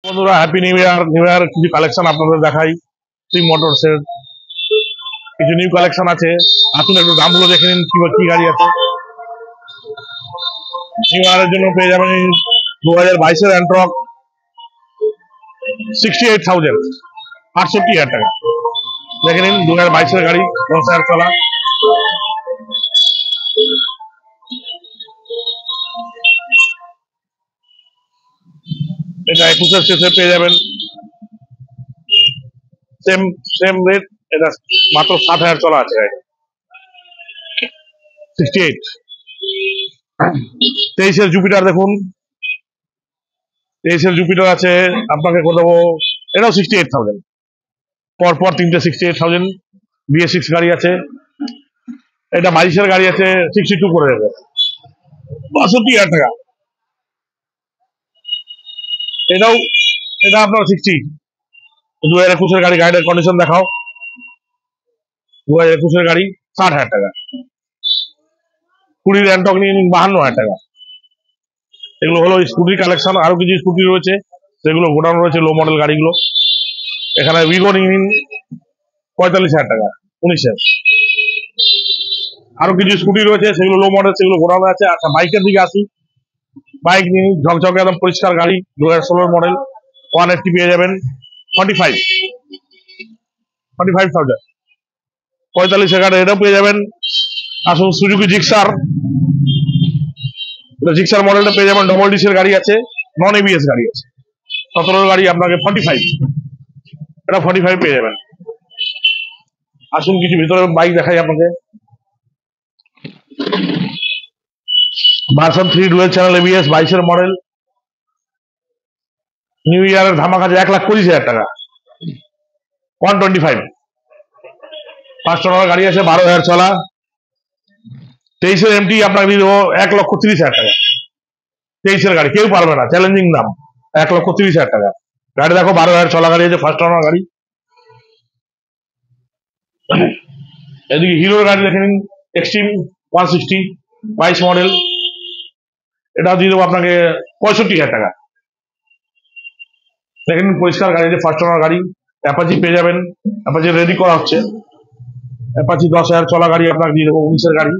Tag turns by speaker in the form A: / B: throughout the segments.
A: বন্ধুরা, happy new year. New year কিছু collection আপনাদের দেখাই। শ্রী মোটরসের কিছু নিউ কালেকশন আছে, আসুন একটু দামগুলো দেখে নিন কি কি গাড়ি আছে। নিউ ইয়ারের জন্য পেয়ে যাবেন 2022-এর অ্যান্ট্রক 68,000, 68,000 টাকা। দেখে নিন 2022-এর গাড়ি, 10,000 চলা। এটা 21-এর শেষে পেয়ে যাবেন, সেম সেম রেট। এটা মাত্র 7,000 চলা আছে গাড়ি, 68। 23-এর জুপিটার দেখুন, 23-এর জুপিটার আছে আপনাকে করে দেবো, এটাও 68,000। পরপর তিনটে 68,000 BS6 গাড়ি আছে। এটা 22-এর গাড়ি আছে, 62 করে দেবে, 62,000 টাকা। এটাও এটা আপনার 60। 2021-এর গাড়ি, গাড়ির কন্ডিশন দেখাও। 2021-এর গাড়ি 60,000 টাকা। 20-এর অ্যান্টক নিয়ে নিন 52,000 টাকা। এগুলো হলো স্কুটির কালেকশন। আরো কিছু স্কুটি রয়েছে, সেগুলো গোডাউন রয়েছে, লো মডেল গাড়িগুলো। এখানে উইগো নিয়ে নিন 45,000 টাকা, 19-এর। আরো কিছু স্কুটি রয়েছে, সেগুলো লো মডেল, সেগুলো গোডাউনে আছে। আচ্ছা, বাইকের দিকে আসি। বাইক নিন, ঝকঝকে একদম পরিষ্কার গাড়ি, 2016 মডেল, 180 পেয়ে যাবেন 45,000। 45,000 গাড়ি এটাও পেয়ে যাবেন। আসুন সুজুকি জিক্সার, জিক্সার মডেলটা পেয়ে যাবেন। ডবল ডিসের গাড়ি আছে, নন এবিএস গাড়ি আছে। 17 গাড়ি আপনাকে 45, এটা 45 পেয়ে যাবেন। আসুন কিছু ভিতরে বাইক দেখাই আপনাকে। ভার্সন 3 ডুয়েল চ্যানেল এবিএস, 22-এর মডেল। নিউ ইয়ারের ধামাকা আছে 1,25,000 টাকা, 125। 5 টাকার গাড়ি আছে, 12,000 চলা। 23-এর এমটি আপনাকে দিয়ে দেবো 1,30,000 টাকা। 23-এর গাড়ি কেউ পারবে না, চ্যালেঞ্জিং দাম, 1,30,000 টাকা। গাড়ি দেখো, 12,000 চলা গাড়ি আছে, ফার্স্ট টাকার গাড়ি। এদিকে হিরোর গাড়ি দেখে নিন, এক্সট্রিম 160, 22 মডেল। এটা দিয়ে দেবো আপনাকে 65,000 টাকা। দেখেন পরিষ্কার গাড়ি আছে, ফার্স্ট ওনার গাড়ি। অ্যাপাচি পেয়ে যাবেন, অ্যাপাচি রেডি করা হচ্ছে। অ্যাপাচি 10,000 চলা গাড়ি আপনাকে দিয়ে দেবো, 19-এর গাড়ি।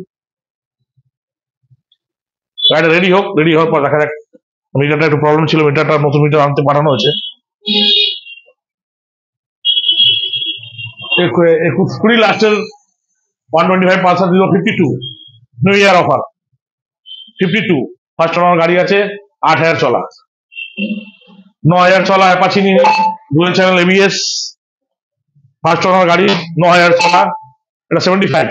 A: গাড়িটা রেডি হোক, রেডি হওয়ার পর দেখা যাক। মিটারটা একটু প্রবলেম ছিল, মিটারটা নতুন মিটার আনতে পাঠানো হয়েছে। 20 লাস্টের 125 পালসার দিল 52, new year offer 52। First owner গাড়ি আছে, 8,000 চলা। 9,000 চলা অ্যাপাচি নিয়ে dual channel ABS, first owner গাড়ি, 9,000 চলা। এটা 75।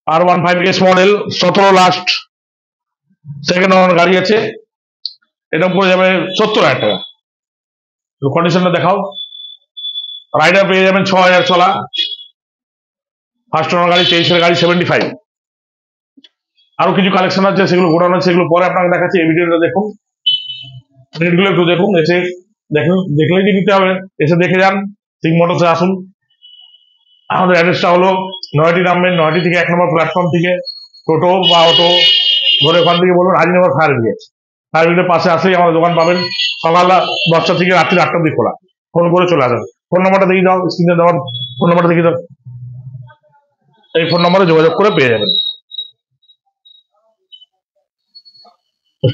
A: R15S মডেল, 17 লাস্ট, সেকেন্ড ওনার গাড়ি আছে। এটা পড়ে যাবে 70,000 টাকা। কন্ডিশনটা দেখাও। রাইডার পেয়ে যাবেন 6,000 চলা, ফার্স্ট ওনার গাড়ি, 23-এর গাড়ি, 75। আরো কিছু কালেকশন আছে, সেগুলো গোডাউন আছে, সেগুলো পরে আপনাকে দেখাচ্ছি। এই ভিডিওটা দেখুন, রেটগুলো একটু দেখুন, এসে দেখুন, দেখলেই যে নিতে হবে, এসে দেখে যান। সিং মোটরসে আসুন। আমাদের অ্যাড্রেসটা হলো নয়টি, নামবেন নয়টি থেকে 1 নম্বর প্ল্যাটফর্ম থেকে টোটো বা অটো ধরে ওখান থেকে বলুন হাজিনগর ফায়ার ব্রিগেড। ফায়ার ব্রিগেডের পাশে আসলেই আমাদের দোকান পাবেন। সকাল 10টা থেকে রাত্রি 8টা অব্দি খোলা। ফোন করে চলে আসবেন। ফোন নম্বরটা দিয়ে দাও, স্ক্রিনে দেওয়ার ফোন নম্বরটা দেখিয়ে দাও, এই ফোন নম্বরে যোগাযোগ করে পেয়ে যাবেন।